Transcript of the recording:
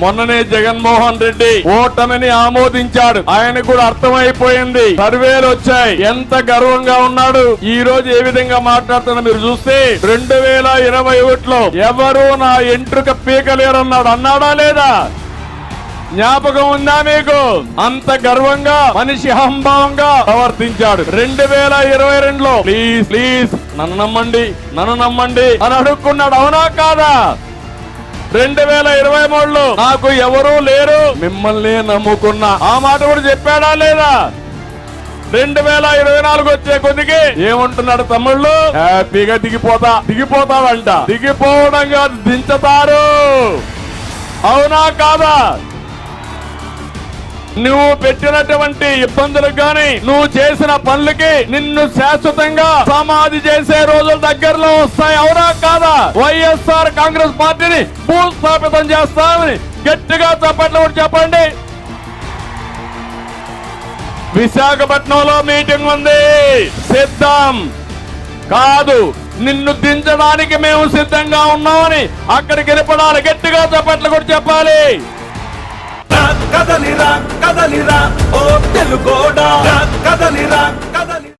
మొన్ననే జగన్మోహన్ రెడ్డి ఓటమిని ఆమోదించాడు. ఆయన కూడా అర్థమైపోయింది, సర్వేలు వచ్చాయి, ఎంత గర్వంగా ఉన్నాడు. ఈ రోజు ఏ విధంగా మాట్లాడుతున్నా మీరు చూస్తే 2021లో ఎవరు నా ఎంట్రుక పీకలేరన్నాడు. అన్నాడా లేదా? జ్ఞాపకం ఉందా మీకు? అంత గర్వంగా మనిషి అహంభావంగా ప్రవర్తించాడు. 2022లో ప్లీజ్ ప్లీజ్ నన్ను నమ్మండి అని అడుక్కున్నాడు. అవునా కాదా? 2023లో నాకు ఎవరూ లేరు, మిమ్మల్ని నమ్ముకున్నా, ఆ మాట కూడా చెప్పాడా లేదా? 2024 వచ్చే కొద్దికి ఏమంటున్నాడు తమ్ముళ్ళు? హ్యాపీగా దిగిపోతావంట. దిగిపోవడం కాదు, దించుతారు. అవునా కాదా? నువ్వు పెట్టినటువంటి ఇబ్బందులకు గాని, నువ్వు చేసిన పనులకి నిన్ను శాశ్వతంగా సమాధి చేసే రోజులు దగ్గరలో వస్తాయి. అవునా కాదా? వైఎస్ఆర్ కాంగ్రెస్ పార్టీని భూస్థాపితం చేస్తామని గట్టిగా చప్పట్లు చెప్పండి. విశాఖపట్నంలో మీటింగ్ ఉంది, సిద్ధం కాదు, నిన్ను దించడానికి మేము సిద్ధంగా ఉన్నామని అక్కడికి వెళ్ళిపడాలి. గట్టిగా చప్పట్లు కూడా చెప్పాలి. కదలిరా ఓ తెలుగోడా, కదలిరా